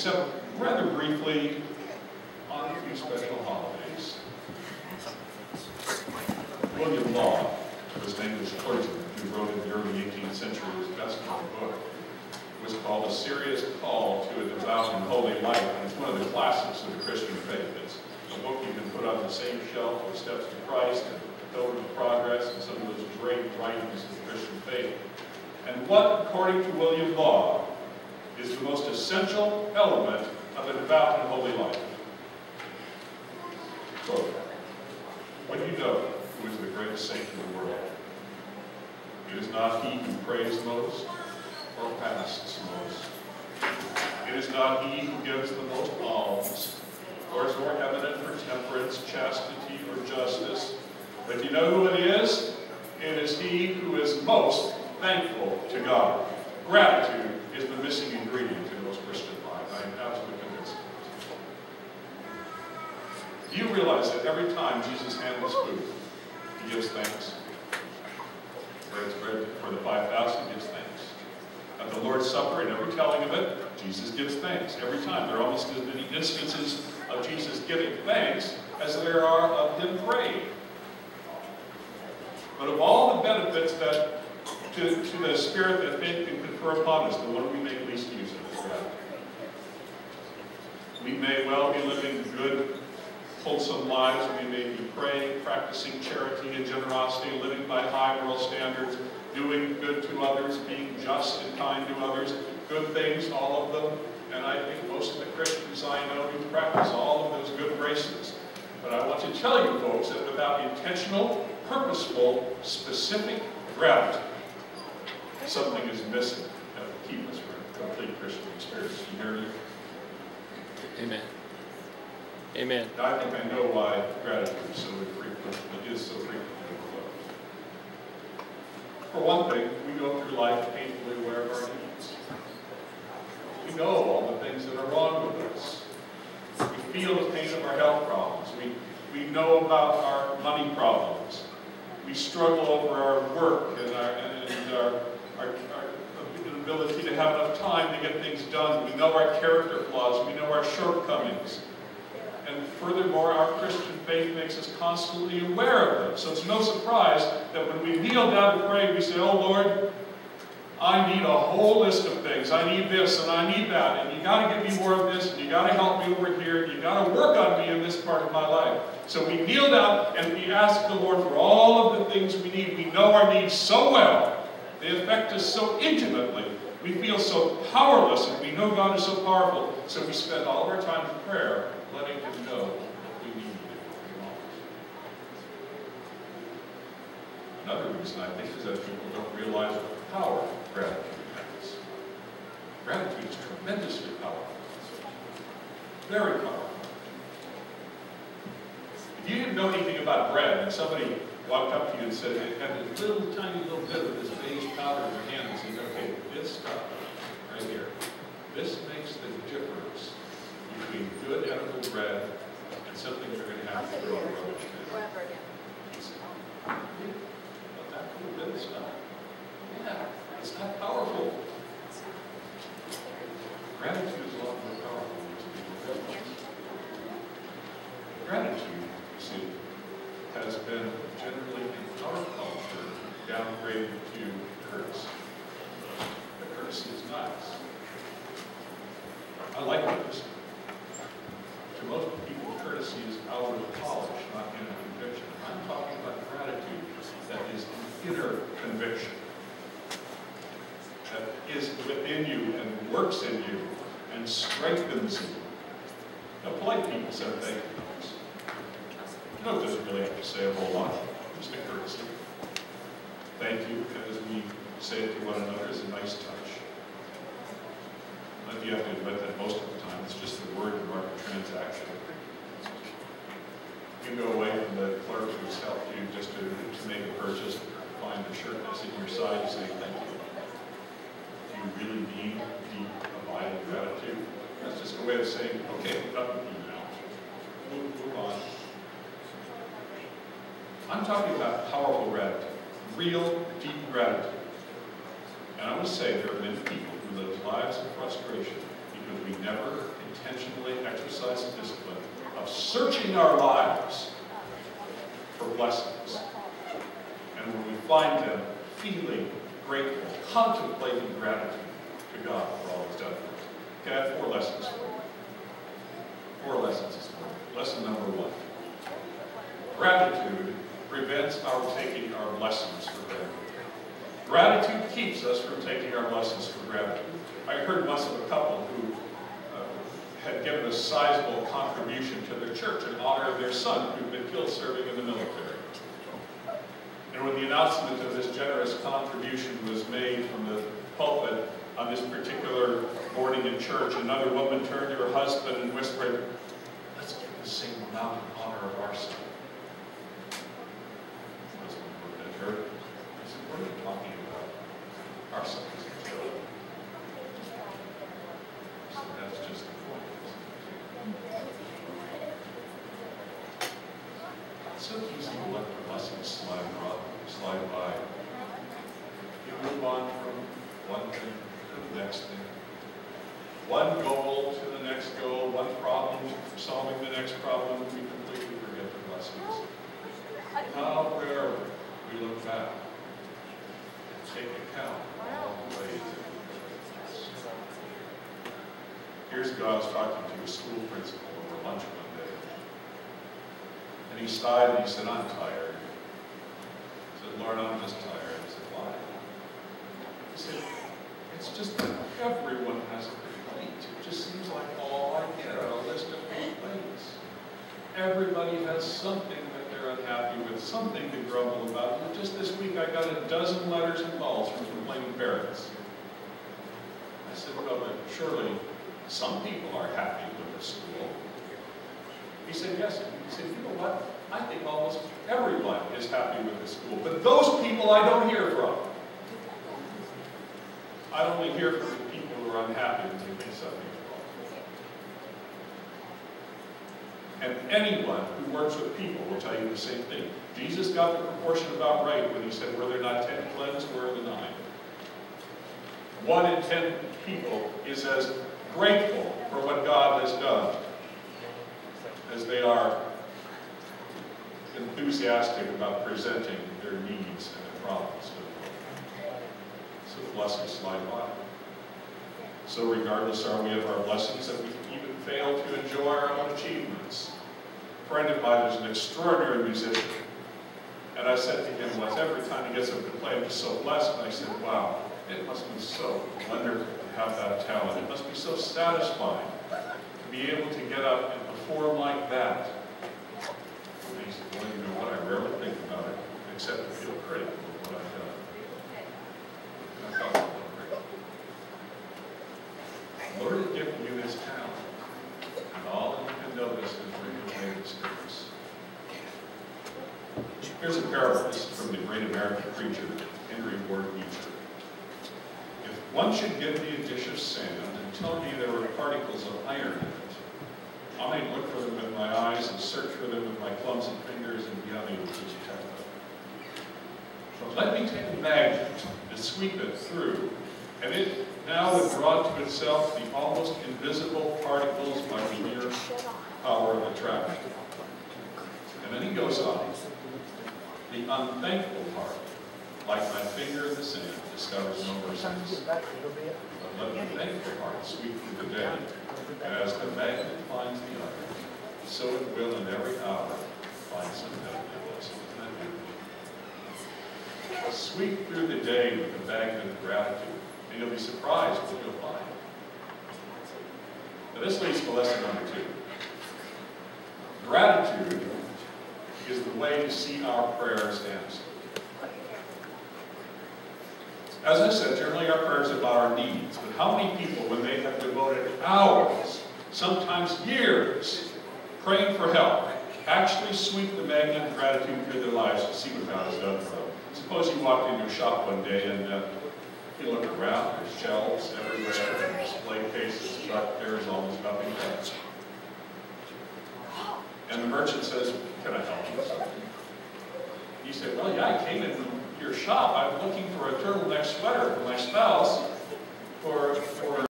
except rather briefly on a few special holidays. William Law was named as clergyman, who wrote in the early 18th century his best-known book. It was called A Serious Call to a Devout and Holy Life, and it's one of the classics of the Christian faith. It's a book you can put on the same shelf with Steps to Christ and Pilgrim of Progress and some of those great writings of the Christian faith. And what, according to William Law, is the most essential element of a devout and holy life? Quote, "What do you know who is the greatest saint in the world? It is not he who prays most or fasts most. It is not he who gives the most alms, or is more eminent for temperance, chastity, or justice. But you know who it is? It is he who is most thankful to God." Gratitude is the missing ingredient in most Christian life. I am absolutely convinced. Do you realize that every time Jesus handles food, he gives thanks? Breaks bread for the 5,000, he gives thanks. At the Lord's Supper, in every telling of it, Jesus gives thanks. Every time. There are almost as many instances of Jesus giving thanks as there are of him praying. But of all the benefits that to the Spirit that faith can confer upon us, the one we make least use of is gratitude. We may well be living good, wholesome lives. We may be praying, practicing charity and generosity, living by high moral standards, doing good to others, being just and kind to others, good things, all of them. And I think most of the Christians I know do practice all of those good graces. But I want to tell you folks that without intentional, purposeful, specific gratitude, something is missing that will keep us from a complete Christian experience. You hear me? Amen. Amen. Now, I think I know why gratitude is so frequent. It is so frequently overlooked. For one thing, we go through life painfully aware of our needs. We know all the things that are wrong with us. We feel the pain of our health problems. We know about our money problems. We struggle over our work and our ability to have enough time to get things done. We know our character flaws. We know our shortcomings. And furthermore, our Christian faith makes us constantly aware of them. So it's no surprise that when we kneel down to pray, we say, "Oh Lord, I need a whole list of things. I need this and I need that. And you got to give me more of this. And you got to help me over here. And you got to work on me in this part of my life." So we kneel down and we ask the Lord for all of the things we need. We know our needs so well. They affect us so intimately. We feel so powerless, and we know God is so powerful. So we spend all of our time in prayer letting him know what we need and what we want. Another reason, I think, is that people don't realize the power gratitude has. Gratitude is tremendously powerful. Very powerful. If you didn't know anything about bread, and somebody walked up to you and said, "It had a little tiny little bit of this beige powder in your hand," and said, "Okay, this stuff right here, this makes the difference between good edible bread and something you're going to have to throw in rubbish bin." That little bit of stuff. Yeah, it's not powerful. Gratitude is a lot more powerful than these people think. Gratitude, you see, has been generally in our culture downgraded to courtesy. But courtesy is nice. I like courtesy. To most people, courtesy is outward polish, not inner conviction. I'm talking about gratitude that is an inner conviction, that is within you and works in you and strengthens you. Now, polite people say thank you. You know, it doesn't really have to say a whole lot, just a courtesy. Thank you, as we say it to one another, is a nice touch. But you have to admit that most of the time it's just a word market transaction. You go away from the clerk who's helped you just to make a purchase, find a shirt that's in your side, and say thank you. Do you really mean deep, abiding gratitude? That's just a way of saying, okay, put up with you now. Move on. I'm talking about powerful gratitude, real, deep gratitude. And I want to say there are many people who live lives of frustration because we never intentionally exercise the discipline of searching our lives for blessings. And when we find them, feeling grateful, contemplating gratitude to God for all He's done for us. Okay, I have 4 lessons for you. 4 lessons this morning. Lesson number 1. Gratitude prevents our taking our blessings for granted. Gratitude keeps us from taking our blessings for granted. I heard once of a couple who had given a sizable contribution to their church in honor of their son who had been killed serving in the military. And when the announcement of this generous contribution was made from the pulpit on this particular morning in church, another woman turned to her husband and whispered, "Let's give the same amount in honor of our son." The husband looked at her. He said, "What are you talking about? Our son isn't killed." He said, "That's just the point." It's so easy to let the blessings slide by. You move on from one thing to the next thing. One goal to the next goal, one problem to solving the next problem, we completely forget the blessings. How rarely we look back and take account of all the ways that we blessed us. Years ago, I was talking to a school principal over lunch one day. And he sighed and he said, "I'm tired." I said, "Loren, I'm just tired." I said, "Why?" He said, "It's just that everyone has a complaint. It just seems like all I get are a list of complaints. Everybody has something that they're unhappy with, something to grumble about. And just this week I got a dozen letters and calls from complaining parents." I said, "Well, but surely some people are happy with the school." He said, "Yes." He said, "You know what? I think almost everyone is happy with the school. But those people I don't hear from. I only hear from the people who are unhappy when they think something's wrong." And anyone who works with people will tell you the same thing. Jesus got the proportion about right when he said, "Were there not 10 cleansed, where are the 9? 1 in 10 people is as grateful for what God has done as they are enthusiastic about presenting their needs and their problems to the Lord. So the blessings slide by. So regardless are we of our blessings that we even fail to enjoy our own achievements. A friend of mine is an extraordinary musician. And I said to him once, every time he gets up to play, he's so blessed. And I said, "Wow, it must be so wonderful to have that talent. It must be so satisfying to be able to get up and perform like that." And he said, "Well, you know what? I rarely think about it, except to feel critical of what I've done." And I thought, "Well, great. Lord has given you His talent, and all you can notice is where you made mistakes." Here's a parable. This is from the great American preacher, Henry Ward Beecher. "If one should give me a dish of sand and tell me there were particles of iron in it, I might look for them with my eyes and search for them with my clumsy fingers and be unable to detect them. But let me take a magnet and sweep it through, and it now would draw to itself the almost invisible particles by the mere power of attraction." And then he goes on. "The unthankful heart, like my finger in the sand, discovers no mercies. But let the thankful heart sweep through the day, and as the magnet finds the iron, so it will in every hour find some heavenly blessing." Sweep through the day with the magnet of gratitude, and you'll be surprised what you'll find. Now this leads to lesson number 2. Gratitude is the way to see our prayers answered. As I said, generally our prayers are about our needs, but how many people, when they have devoted hours, sometimes years, praying for help, actually sweep the magnet of gratitude through their lives to see what God has done for them? Suppose you walked into a shop one day and you look around, there's shelves everywhere, display cases, but there's almost nothing left. And the merchant says, "Can I help you with something?" You say, "Well, yeah, I came in your shop. I'm looking for a turtleneck sweater for my spouse for